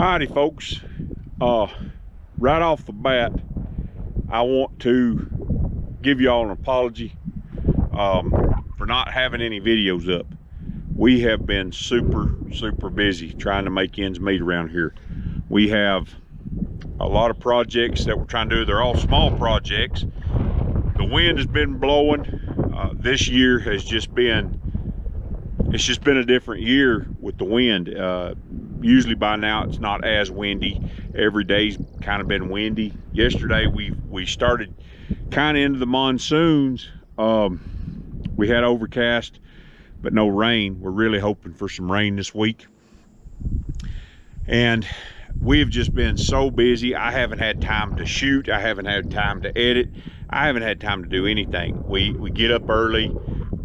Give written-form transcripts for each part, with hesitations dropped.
Howdy folks, right off the bat I want to give y'all an apology for not having any videos up. We have been super busy trying to make ends meet around here. We have a lot of projects that we're trying to do. They're all small projects. The wind has been blowing. This year has just been a different year with the wind. Usually by now it's not as windy. Every day's kind of been windy. Yesterday we started kind of into the monsoons. We had overcast but no rain. We're really hoping for some rain this week. And we've just been so busy. I haven't had time to shoot. I haven't had time to edit. I haven't had time to do anything. We get up early.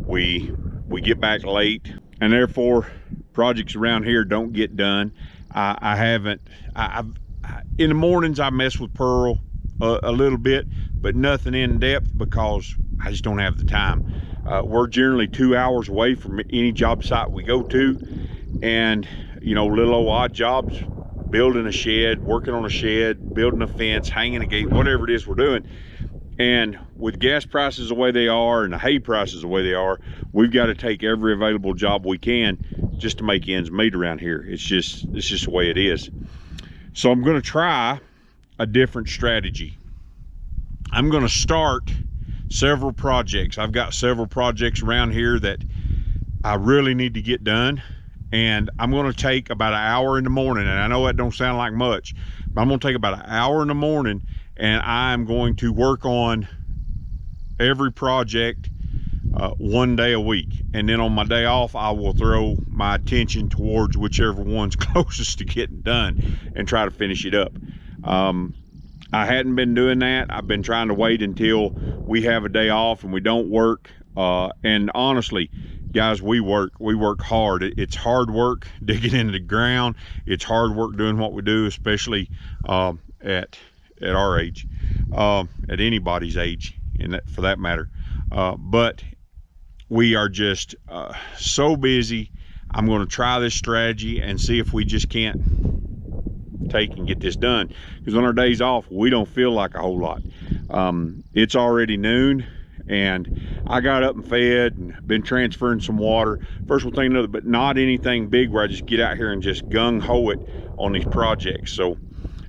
We get back late, and therefore projects around here don't get done. In the mornings I mess with Pearl a little bit, but nothing in depth because I just don't have the time. We're generally 2 hours away from any job site we go to, and you know, little old odd jobs, building a shed, working on a shed, building a fence, hanging a gate, whatever it is we're doing. And with gas prices the way they are and the hay prices the way they are, we've got to take every available job we can just to make ends meet around here. It's just the way it is. So I'm going to try a different strategy. I'm going to start several projects. I've got several projects around here that I really need to get done. And I'm going to take about an hour in the morning. And I know that don't sound like much, but I'm going to take about an hour in the morning, and I'm going to work on every project one day a week. And then on my day off, I will throw my attention towards whichever one's closest to getting done and try to finish it up. I hadn't been doing that. I've been trying to wait until we have a day off and we don't work. And honestly, guys, we work hard. It's hard work digging into the ground. It's hard work doing what we do, especially at our age, at anybody's age, for that matter. But we are just so busy. I'm going to try this strategy and see if we just can't take and get this done, because on our days off we don't feel like a whole lot. It's already noon and I got up and fed and been transferring some water. First one thing another, but not anything big where I just get out here and just gung-ho it on these projects. So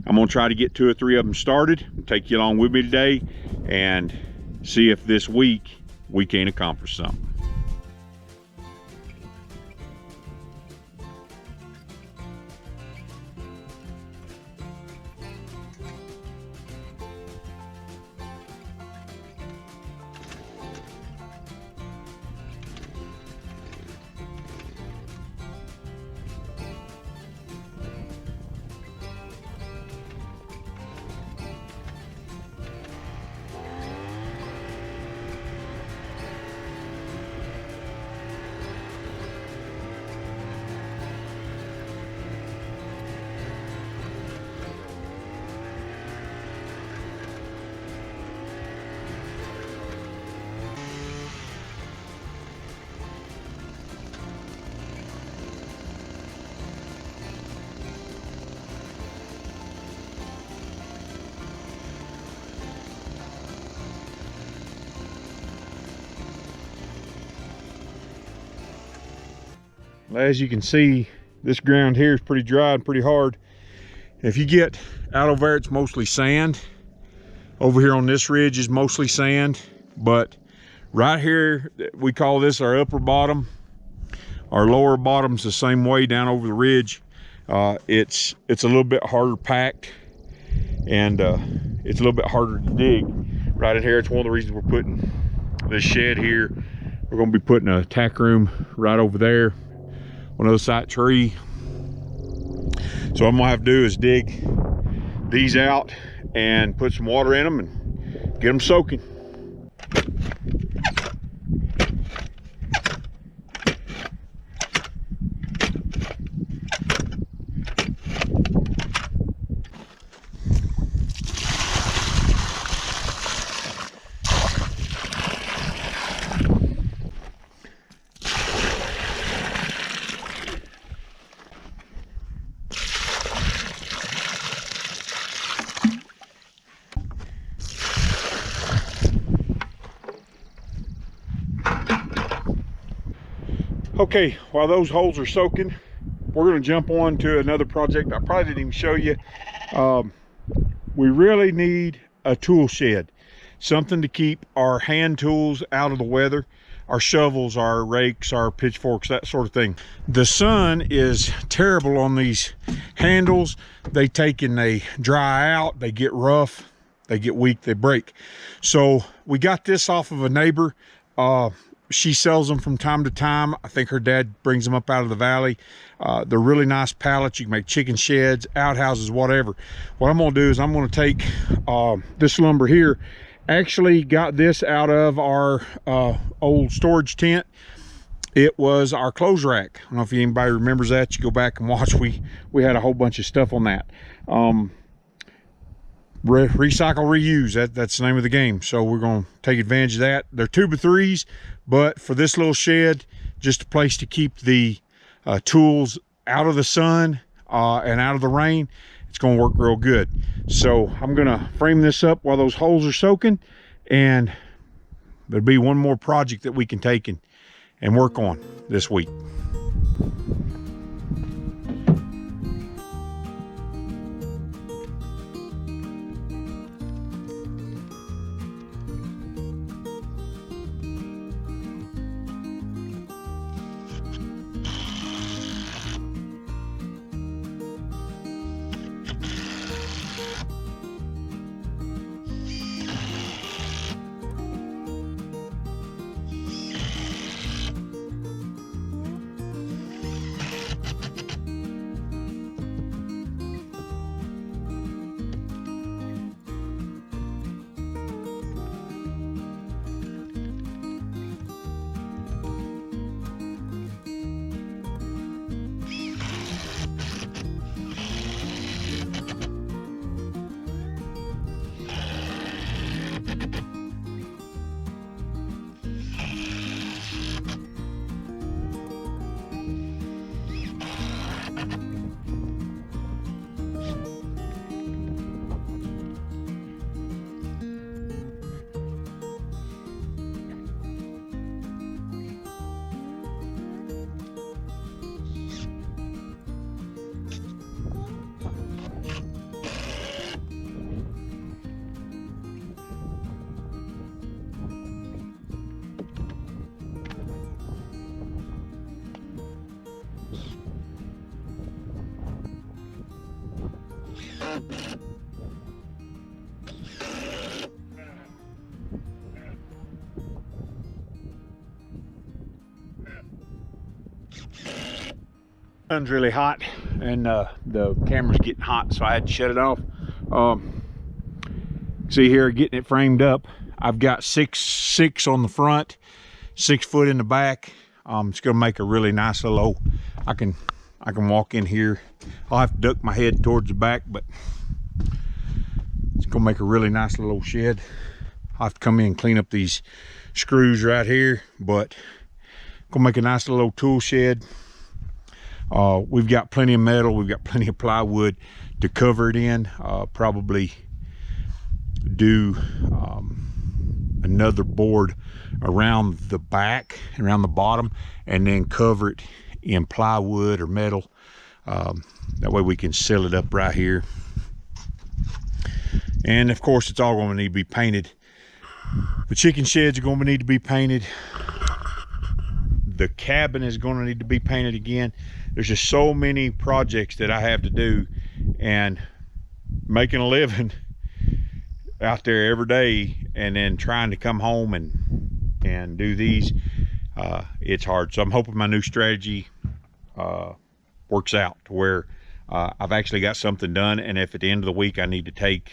I'm gonna try to get 2 or 3 of them started and take you along with me today and see if this week we can accomplish something. As you can see, this ground here is pretty dry and pretty hard. If you get out over there, it's mostly sand. Over here on this ridge is mostly sand, but right here, we call this our upper bottom. Our lower bottom's the same way down over the ridge. It's a little bit harder packed, and it's a little bit harder to dig. Right in here, it's one of the reasons we're putting this shed here. We're gonna be putting a tack room right over there on the other side tree. So what I'm gonna have to do is dig these out and put some water in them and get them soaking. Okay, while those holes are soaking, we're going to jump on to another project I probably didn't even show you. We really need a tool shed, something to keep our hand tools out of the weather, our shovels, our rakes, our pitchforks, that sort of thing. The sun is terrible on these handles. They take and they dry out, they get rough, they get weak, they break. So we got this off of a neighbor. She sells them from time to time. I think her dad brings them up out of the valley. They're really nice pallets. You can make chicken sheds, outhouses, whatever. What I'm gonna do is I'm gonna take this lumber here. Actually got this out of our old storage tent. It was our clothes rack. I don't know if anybody remembers that. You go back and watch. We had a whole bunch of stuff on that. Recycle, reuse, that's the name of the game. So we're going to take advantage of that. They're 2x3s, but for this little shed, just a place to keep the tools out of the sun and out of the rain, it's going to work real good. So I'm going to frame this up while those holes are soaking, and there'll be one more project that we can take and work on this week. Sun's really hot, and the camera's getting hot, so I had to shut it off. See here, getting it framed up. I've got 6'6" on the front, 6 foot in the back. It's gonna make a really nice little, I can walk in here. I'll have to duck my head towards the back, but it's gonna make a really nice little shed. I'll have to come in and clean up these screws right here, but gonna make a nice little tool shed. We've got plenty of metal, we've got plenty of plywood to cover it in. Probably do another board around the back, around the bottom, and then cover it in plywood or metal. That way we can seal it up right here. And of course, it's all going to need to be painted. The chicken sheds are going to need to be painted. The cabin is going to need to be painted again. There's just so many projects that I have to do, and making a living out there every day and then trying to come home and do these, it's hard. So I'm hoping my new strategy works out to where I've actually got something done, and if at the end of the week I need to take,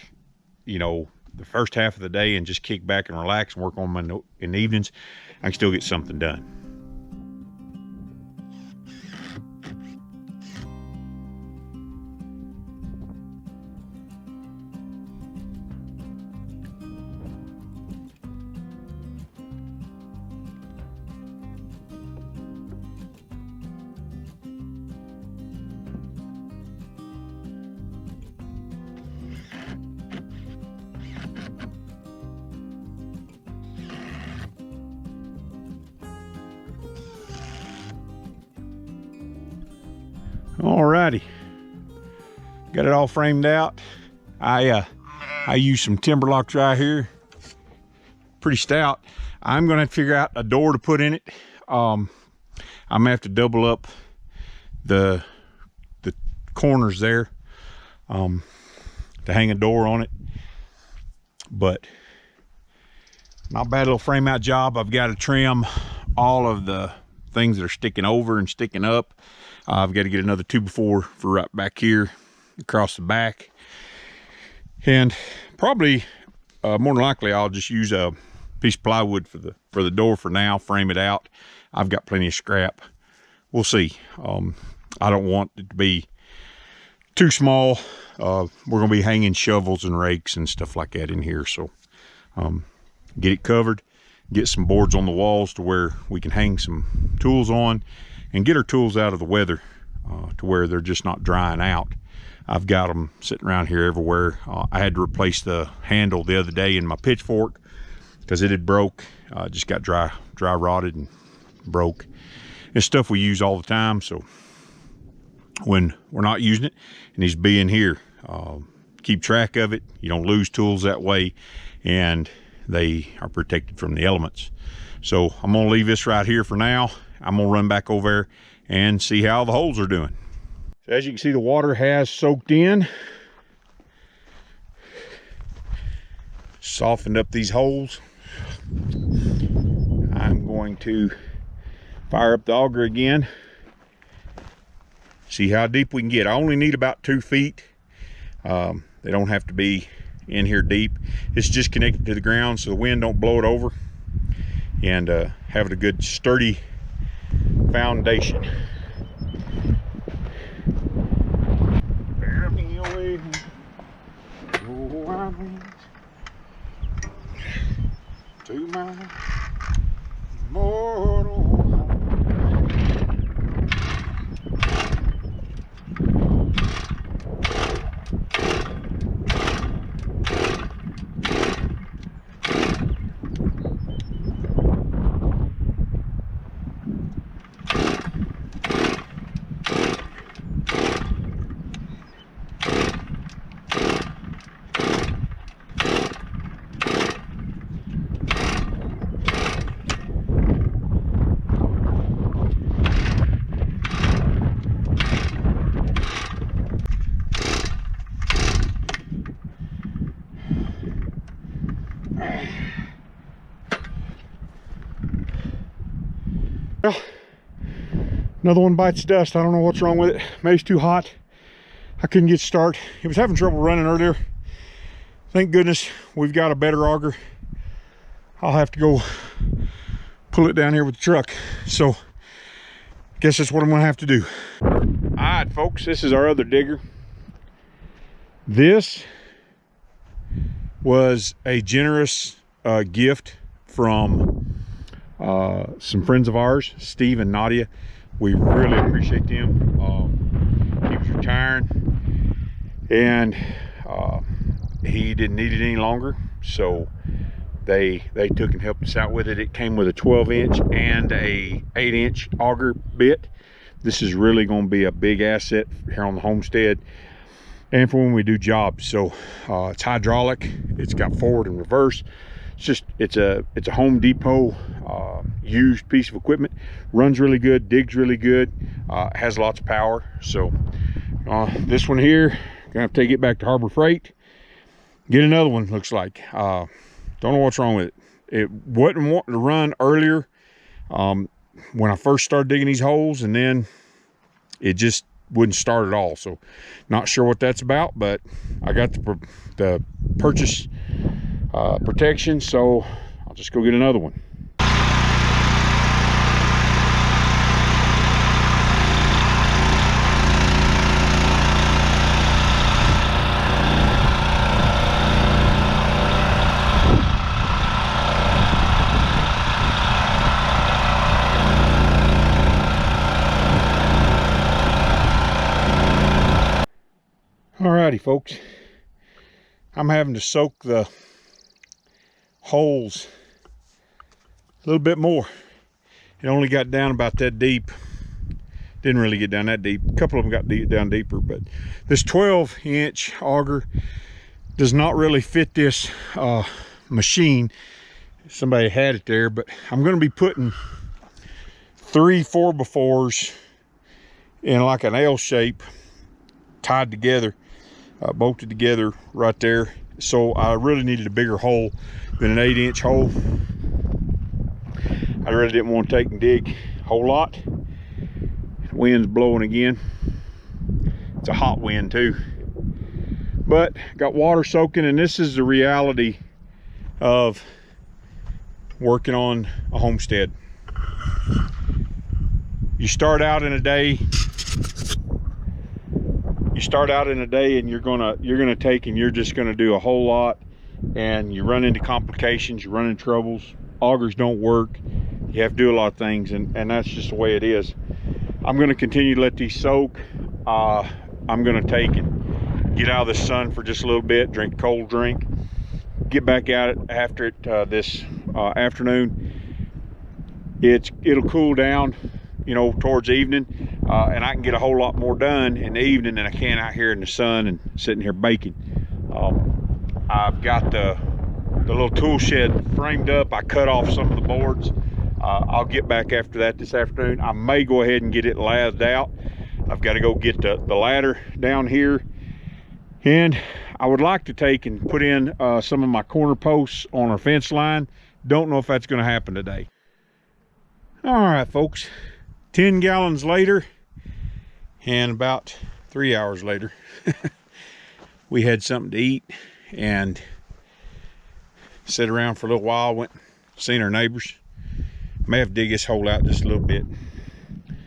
you know, the first half of the day and just kick back and relax and work on my in the evenings, I can still get something done. Got it all framed out. I use some timber locks right here. Pretty stout. I'm gonna have to figure out a door to put in it. I'm gonna have to double up the corners there to hang a door on it. But not bad little frame out job. I've got to trim all of the things that are sticking over and sticking up. I've got to get another 2x4 for right back here across the back. And probably more than likely I'll just use a piece of plywood for the door for now, frame it out. I've got plenty of scrap. We'll see. I don't want it to be too small. We're gonna be hanging shovels and rakes and stuff like that in here, so get it covered, get some boards on the walls to where we can hang some tools on and get our tools out of the weather to where they're just not drying out. I've got them sitting around here everywhere. I had to replace the handle the other day in my pitchfork because it had broke. Just got dry rotted and broke. It's stuff we use all the time, so when we're not using it, it needs to be in here. Keep track of it. You don't lose tools that way, and they are protected from the elements. So I'm gonna leave this right here for now. I'm gonna run back over there and see how the holes are doing. So as you can see, the water has soaked in, softened up these holes. I'm going to fire up the auger again, see how deep we can get. I only need about 2 feet. They don't have to be in here deep. It's just connected to the ground so the wind don't blow it over, and have it a good sturdy foundation. Bear me away, oh, I went to my mortal home. Well, another one bites dust. I don't know what's wrong with it. Maybe it's too hot. I couldn't get start. It was having trouble running earlier. Thank goodness we've got a better auger. I'll have to go pull it down here with the truck. So I guess that's what I'm gonna have to do. All right, folks, this is our other digger. This was a generous gift from some friends of ours, Steve and Nadia. We really appreciate them. He was retiring and he didn't need it any longer, so they took and helped us out with it. It came with a 12-inch and a 8-inch auger bit. This is really going to be a big asset here on the homestead and for when we do jobs. So it's hydraulic, it's got forward and reverse. It's a Home Depot used piece of equipment. Runs really good, digs really good, has lots of power. So this one here, gonna have to take it back to Harbor Freight, get another one. Looks like don't know what's wrong with it. It wasn't wanting to run earlier when I first started digging these holes, and then it just wouldn't start at all. So not sure what that's about, but I got the purchase protection, so I'll just go get another one. Alrighty, folks, I'm having to soak the holes a little bit more. It only got down about that deep Didn't really get down that deep. A couple of them got down deeper, but this 12-inch auger does not really fit this machine. Somebody had it there, but I'm going to be putting 3 4x4s in like an L shape, tied together, bolted together right there. So I really needed a bigger hole than an 8-inch hole. I really didn't want to take and dig a whole lot. Wind's blowing again. It's a hot wind too, but got water soaking, and this is the reality of working on a homestead. You start out in a day and you're gonna take and you're just gonna do a whole lot, and you run into complications, you run into troubles, augers don't work, you have to do a lot of things, and that's just the way it is. I'm gonna continue to let these soak. I'm gonna take and get out of the sun for just a little bit, drink a cold drink, get back at it after it this afternoon. It'll cool down, you know, towards evening, and I can get a whole lot more done in the evening than I can out here in the sun and sitting here baking. I've got the little tool shed framed up. I cut off some of the boards. I'll get back after that this afternoon. I may go ahead and get it lathed out. I've got to go get the ladder down here, and I would like to take and put in some of my corner posts on our fence line. Don't know if that's going to happen today. All right, folks, 10 gallons later, and about 3 hours later, we had something to eat and sit around for a little while. Went seen our neighbors. May have to dig this hole out just a little bit,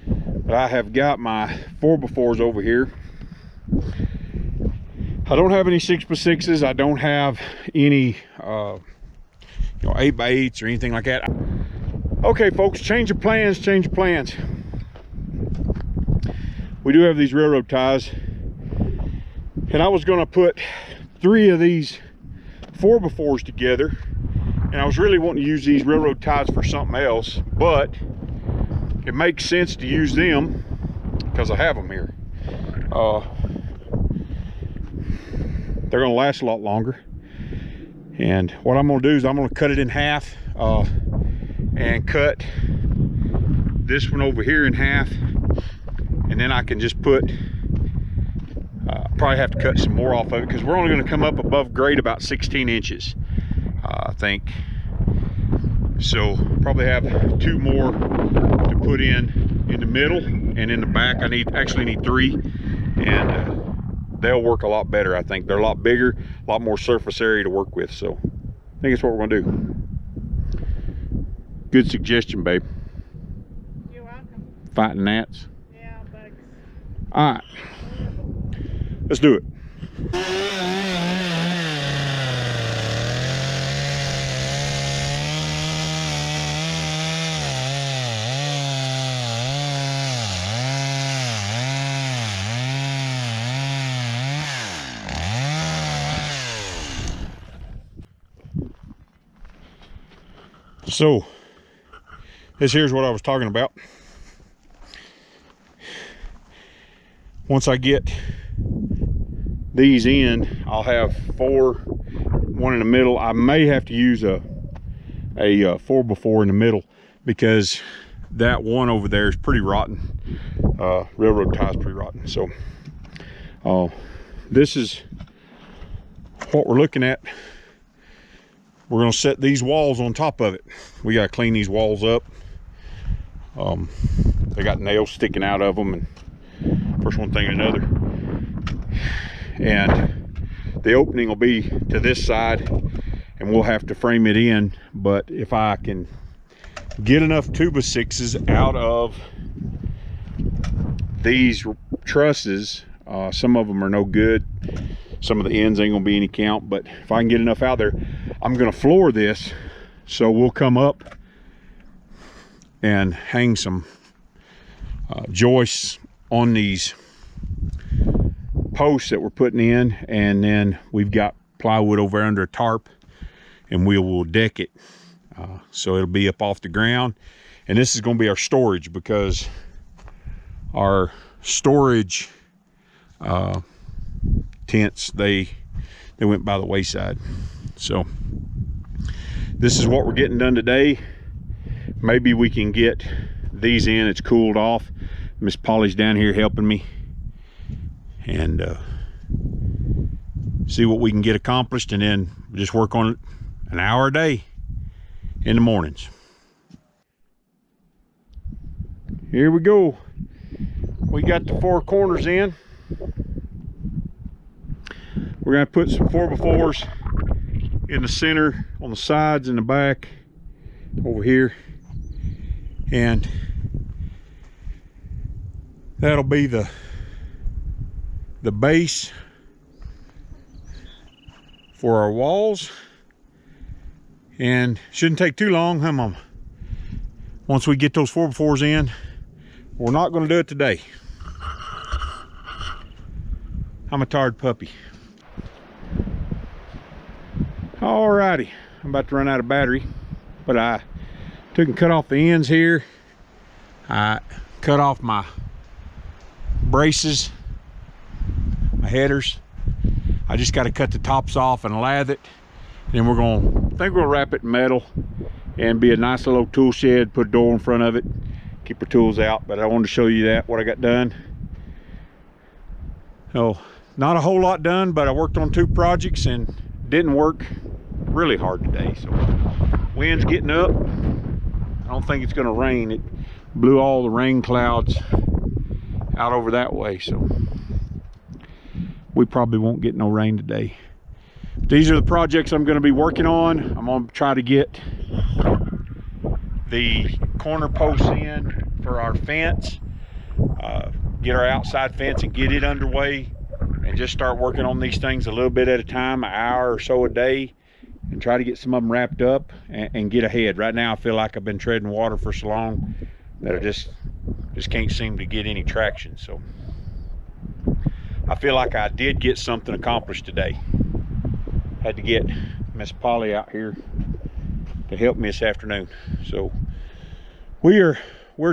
but I have got my 4x4s over here. I don't have any 6x6s. I don't have any 8x8s or anything like that. Okay, folks, change of plans. We do have these railroad ties, and I was going to put 3 of these 4x4s together, and I was really wanting to use these railroad ties for something else, but it makes sense to use them because I have them here. They're going to last a lot longer, and what I'm going to do is I'm going to cut it in half, and cut this one over here in half, and then I can just put probably have to cut some more off of it because we're only going to come up above grade about 16 inches, I think. So probably have 2 more to put in the middle, and in the back I actually need 3, and they'll work a lot better. I think they're a lot bigger, a lot more surface area to work with. So I think that's what we're going to do. Good suggestion, babe. You're welcome. Fighting gnats. Yeah, bugs. All right, let's do it. So this here's what I was talking about. Once I get these in, I'll have 4, 1 in the middle. I may have to use a 4x4 in the middle because that one over there is pretty rotten. Railroad tie is pretty rotten. So this is what we're looking at. We're going to set these walls on top of it. We got to clean these walls up. They got nails sticking out of them, and first one thing and another. And the opening will be to this side, and we'll have to frame it in. But if I can get enough 2x6s out of these trusses, some of them are no good. Some of the ends ain't gonna be any count, but if I can get enough out there, I'm gonna floor this. So we'll come up and hang some joists on these posts that we're putting in, and then we've got plywood over under a tarp, and we will deck it. So it'll be up off the ground, and this is gonna be our storage because our storage tents, they went by the wayside. So this is what we're getting done today. Maybe we can get these in. It's cooled off. Miss Polly's down here helping me, and see what we can get accomplished, and then just work on it an hour a day in the mornings. Here we go. We got the 4 corners in. We're gonna put some 4x4s in the center, on the sides, in the back, over here, and that'll be the base for our walls. And shouldn't take too long, huh, Mama? Once we get those 4x4s in. We're not going to do it today. I'm a tired puppy. Alrighty, I'm about to run out of battery, but I took and cut off the ends here. I cut off my braces, my headers. I just got to cut the tops off and lathe it. Then we're going to wrap it in metal and be a nice little tool shed, put a door in front of it, keep our tools out. But I wanted to show you that, what I got done. So not a whole lot done, but I worked on 2 projects and didn't work really hard today. So wind's getting up. I don't think it's going to rain. It blew all the rain clouds out over that way, so we probably won't get no rain today. These are the projects I'm going to be working on. I'm going to try to get the corner posts in for our fence, get our outside fence and get it underway, and just start working on these things a little bit at a time, an hour or so a day, and try to get some of them wrapped up and get ahead. Right now I feel like I've been treading water for so long that I just can't seem to get any traction. So I feel like I did get something accomplished today. Had to get Miss Polly out here to help me this afternoon. So we're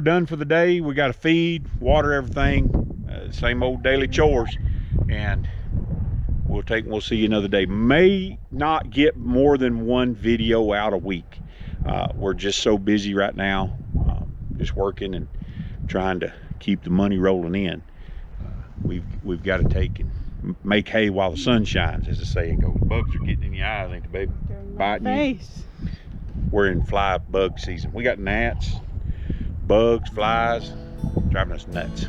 done for the day. We got to feed, water everything, same old daily chores, and we'll see you another day. May not get more than 1 video out a week. We're just so busy right now, just working and trying to keep the money rolling in. We've got to take and make hay while the sun shines, as the saying goes. Bugs are getting in your eyes, ain't they, baby? Biting you. We're in fly bug season. We got gnats, bugs, flies, driving us nuts.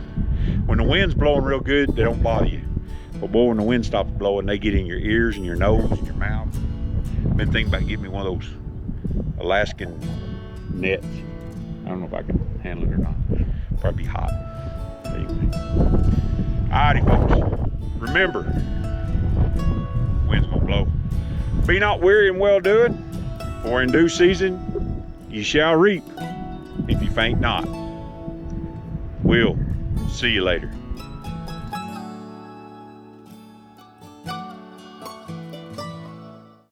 When the wind's blowing real good, they don't bother you. But boy, when the wind stops blowing, they get in your ears and your nose and your mouth. I've been thinking about getting me one of those Alaskan nets. I don't know if I can handle it or not. Probably be hot. Anyway. Alrighty, folks. Remember, wind's gonna blow. Be not weary in well doing, for in due season you shall reap, if you faint not. We'll see you later.